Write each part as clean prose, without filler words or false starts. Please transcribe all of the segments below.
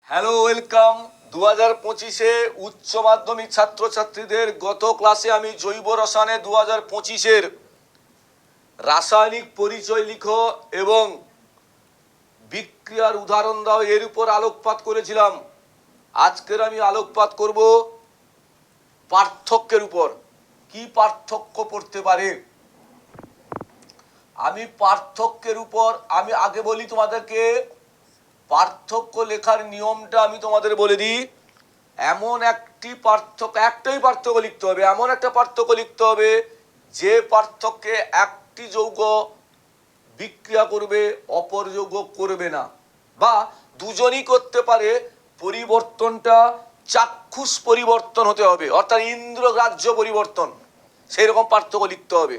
Hello, welcome. 2025-এ উচ্চ মাধ্যমিক ছাত্রছাত্রীদের গত ক্লাসে আমি জৈব রসায়নে 2025-এর রাসায়নিক পরিচয় লিখো এবং বিক্রিয়ার উদাহরণ দাও এর উপর আলোকপাত করেছিলাম। আজকের আমি আলোকপাত করব পার্থক্যের উপর। কি পার্থক্য পড়তে পারে আমি পার্থক্যের উপর আমি আগে বলি তোমাদেরকে। পার্থক্য লেখার নিয়মটা আমি তোমাদের বলে দিই। এমন একটাই পার্থক্য লিখতে হবে, এমন একটা পার্থক্য লিখতে হবে যে পার্থক্যে একটি যৌগ বিক্রিয়া করবে অপর যৌগ করবে না, বা দুজনই করতে পারে, পরিবর্তনটা চাক্ষুষ পরিবর্তন হতে হবে, অর্থাৎ ইন্দ্রগ্রাহ্য পরিবর্তন, সেই রকম পার্থক্য লিখতে হবে।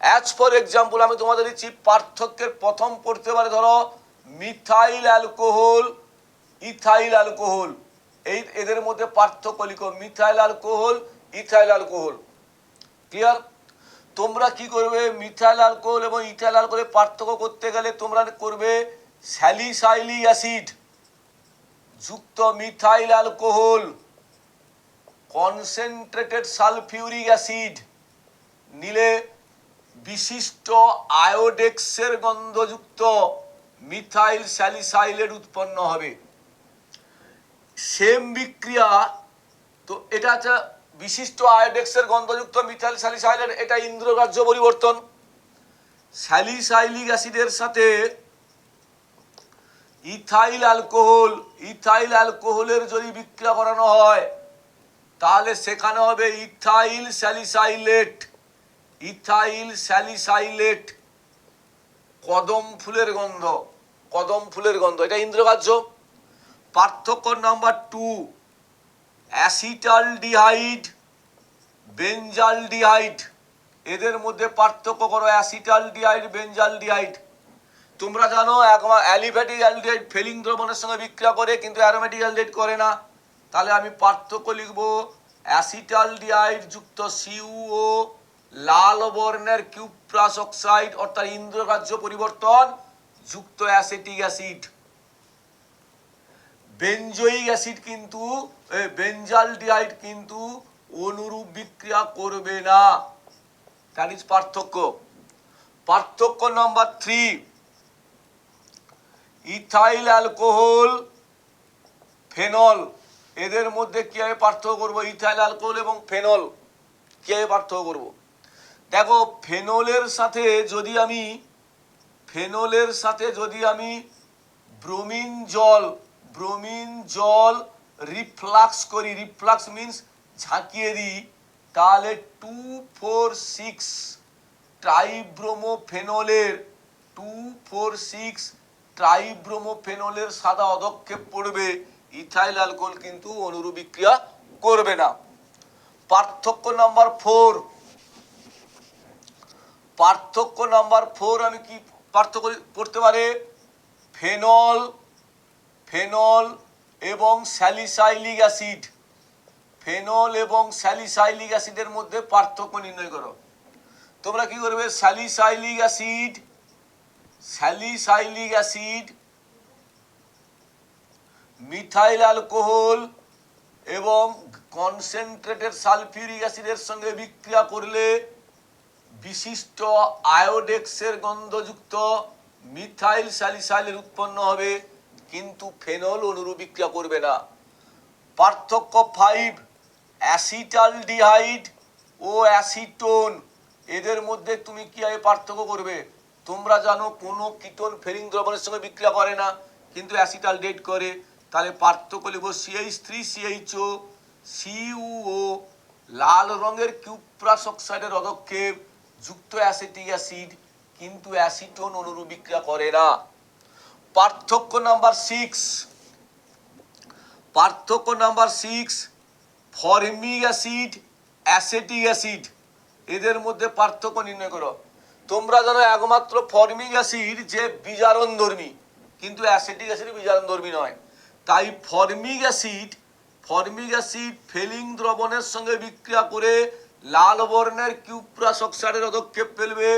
অ্যাজ ফর এক্সাম্পল আমি তোমাদের দিচ্ছি পার্থক্যের প্রথম পড়তে পারে, ধরো মিথাইল অ্যালকোহল, ইথাইল অ্যালকোহল, এদের মধ্যে পার্থক্য লিখো। Methyl alcohol, ethyl alcohol. Clear? তোমরা কি করবে, মিথাইল অ্যালকোহল এবং ইথাইল অ্যালকোহলের পার্থক্য করতে গেলে তোমরা করবে স্যালিসাইলিক অ্যাসিড যুক্ত methyl alcohol, concentrated sulphuric acid নিলে বিশিষ্ট আয়োডেক্সের গন্ধযুক্ত মিথাইল স্যালিসাইলেট উৎপন্ন হবে। সেম বিক্রিয়া তো, এটা হচ্ছে বিশিষ্ট আয়োডেক্সের গন্ধযুক্ত মিথাইল স্যালিসাইলেট, এটা ইন্দ্রগ্রাহ্য পরিবর্তন। স্যালিসাইলিক অ্যাসিডের সাথে ইথাইল অ্যালকোহলের যদি বিক্রিয়া করানো হয় তাহলে সেখানে হবে ইথাইল স্যালিসাইলেট, কদম ফুলের গন্ধ, এটা ইন্দ্রগ্রাহ্য। পার্থক্য নাম্বার 2, অ্যাসিটালডিহাইড, বেঞ্জালডিহাইড, এদের মধ্যে পার্থক্য করো। অ্যাসিটালডিহাইড, বেঞ্জালডিহাইড, তোমরা জানো অ্যালিফ্যাটিক অ্যালডিহাইড ফেলিং দ্রবণের সঙ্গে বিক্রিয়া করে, কিন্তু অ্যারোমেটিক অ্যালডিহাইড করে না। তাহলে আমি পার্থক্য লিখব অ্যাসিটালডিহাইড যুক্ত সিউও, লাল বর্ণের কিউপ্রাস অক্সাইড, অর্থাৎ ইন্দ্রগ্রাহ্য পরিবর্তন যুক্ত অ্যাসিটিক অ্যাসিড। বেঞ্জয়িক অ্যাসিড কিন্তু, বেঞ্জালডিহাইড কিন্তু অনুরূপ বিক্রিয়া করবে না। দ্যাট ইজ পার্থক্য। পার্থক্য নাম্বার 3, ইথাইল অ্যালকোহল, ফেনল, এদের মধ্যে কিভাবে পার্থক্য করব? ইথাইল অ্যালকোহল এবং ফেনল কিভাবে পার্থক্য করব? দেখো, ফেনলের সাথে যদি আমি ব্রোমিন জল রিফ্লাক্স করি, রিফ্লাক্স মিন্স ঝাঁকিয়ে দিই, তাহলে 2,4,6 ট্রাইব্রোমোফেনলের সাদা অধক্ষেপ পড়বে, ইথাইল অ্যালকোহল কিন্তু অনুরূপ বিক্রিয়া করবে না। পার্থক্য নাম্বার 4, আমি কি পার্থক্য পড়তে পারে? ফেনল এবং স্যালিসাইলিক অ্যাসিডের মধ্যে পার্থক্য নির্ণয় করো। তোমরা কি করবে? স্যালিসাইলিক অ্যাসিড মিথাইল অ্যালকোহল এবং কনসেন্ট্রেটেড সালফিউরিক অ্যাসিডের সঙ্গে বিক্রিয়া করলে বিশিষ্ট আয়োডেক্সের গন্ধযুক্ত মিথাইল স্যালিসাইলেট উৎপন্ন হবে, কিন্তু ফেনল অনুরূপ বিক্রিয়া করবে না। পার্থক্য 5, অ্যাসিটালডিহাইড ও অ্যাসিটোন, এদের মধ্যে তুমি কিভাবে পার্থক্য করবে? তোমরা জানো কোনো কিটোন ফেলিং দ্রবণের সঙ্গে বিক্রিয়া করে না, কিন্তু অ্যাসিটালডিহাইড করে। তাহলে পার্থক্য লিখব CH3CHO, CuO, লাল রঙের কিউপ্রাস অক্সাইডের অধক্ষেপ যুক্ত অ্যাসিটিক অ্যাসিড, কিন্তু অ্যাসিটোন অনুরূপ বিক্রিয়া করে না। পার্থক্য number 6, formic acid, acetic acid, এদের মধ্যে পার্থক্য নির্ণয় করো। তোমরা জানো একমাত্র ফর্মিক অ্যাসিড যে বিজারণধর্মী, কিন্তু অ্যাসিটিক অ্যাসিড বিজারণধর্মী নয়। তাই ফর্মিক অ্যাসিড ফেলিং দ্রবণের সঙ্গে বিক্রিয়া করে লাল বর্ণের কিউপ্রাস অক্সাইডের অধক্ষেপ ফেলবে,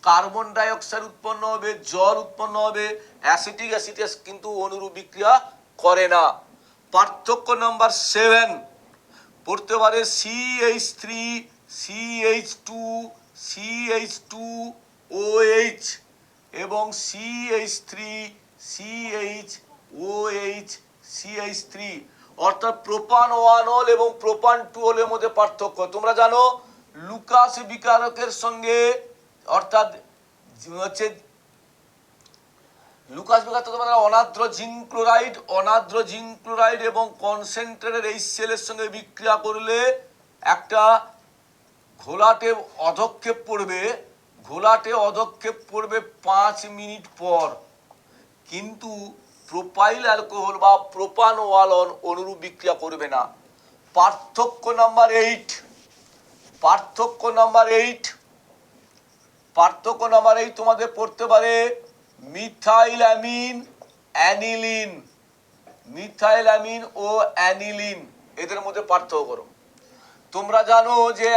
কার্বন ডাই অক্সাইড উৎপন্ন হবে, জল উৎপন্ন হবে। অ্যাসিটিক অ্যাসিড কিন্তু অনুরূপ বিক্রিয়া করে না। পার্থক্য নাম্বার 7 পড়তে পারে CH3 CH2 CH2OH এবং CH3 CHOH CH3, অর্থাৎ প্রোপান 1 এবং প্রোপান 2 এর মধ্যে পার্থক্য তোমরা জানো। লুকাস বিকারকের সঙ্গে অর্থাৎ হচ্ছে লুকাস বিকারক তোমাদের অনাদ্র জিঙ্ক ক্লোরাইড এবং কনসেন্ট্রেটেড HCl এর সঙ্গে বিক্রিয়া করলে একটা ঘোলাটে অধক্ষেপ পড়বে 5 মিনিট পর, কিন্তু প্রোপাইল অ্যালকোহল বা প্রোপানওয়াল অনুরূপ বিক্রিয়া করবে না। পার্থক্য নাম্বার 8 তোমাদের পড়তে পারে মিথাইল অ্যামিন ও অ্যানিলিন, এদের মধ্যে পার্থক্য করো। তোমরা জানো যে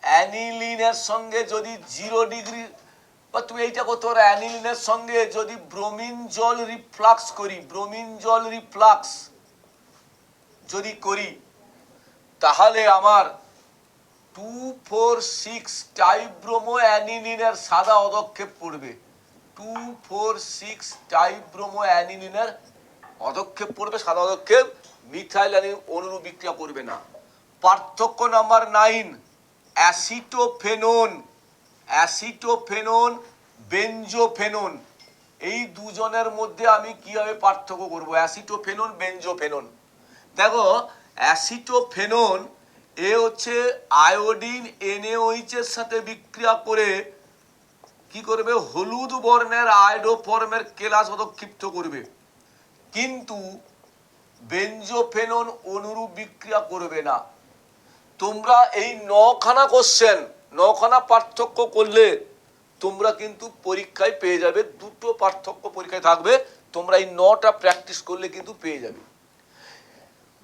অ্যানিলিনের সঙ্গে যদি 0 ডিগ্রি বা তুমি এইটা করতে পারো, অ্যানিলিনের সঙ্গে যদি ব্রোমিন জল রিফ্লাক্স যদি করি তাহলে আমার 2,4,6 টাইব্রোমো অ্যানিলিনের সাদা অধক্ষেপ পড়বে। 2,4,6 টাইব্রোমো অ্যানিলিনের অধক্ষেপ পড়বে, সাদা অধক্ষেপ, মিথাইল অ্যানিলিন অনুরূপ বিক্রিয়া করবে না। পার্থক্য নাম্বার 9 অ্যাসিটোফেনন বেনজোফেনন, এই দুজনের মধ্যে আমি কিভাবে পার্থক্য করব? অ্যাসিটোফেনন বেনজোফেনন, দেখো অ্যাসিটোফেনন এ হচ্ছে আয়োডিন NaOH এর সাথে বিক্রিয়া করে কি করবে? হলুদ বর্ণের আয়োডোফর্মের কেলাস অধক্ষিপ্ত করবে, কিন্তু বেনজোফেনন অনুরূপ বিক্রিয়া করবে না। তোমরা এই 9খানা পার্থক্য করলে তোমরা কিন্তু পরীক্ষায় পেয়ে যাবে, দুটো পার্থক্য পরীক্ষায় থাকবে, তোমরা এই 9টা প্র্যাকটিস করলে কিন্তু পেয়ে যাবে।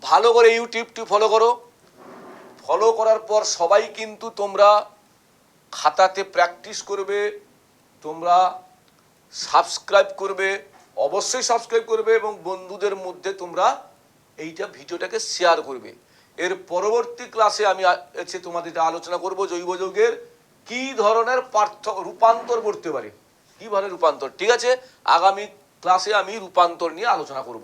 ভালো করে ইউটিউবটি ফলো করার পর সবাই কিন্তু তোমরা খাতাতে প্র্যাকটিস করবে, তোমরা সাবস্ক্রাইব করবে, অবশ্যই সাবস্ক্রাইব করবে এবং বন্ধুদের মধ্যে তোমরা এইটা ভিডিওটাকে শেয়ার করবে। এর পরবর্তী ক্লাসে আমি তোমাদের আলোচনা করব জৈব যৌগের কি ধরনের রূপান্তর করতে পারে, কি ধরনের রূপান্তর। ঠিক আছে, আগামী ক্লাসে আমি রূপান্তর নিয়ে আলোচনা করব।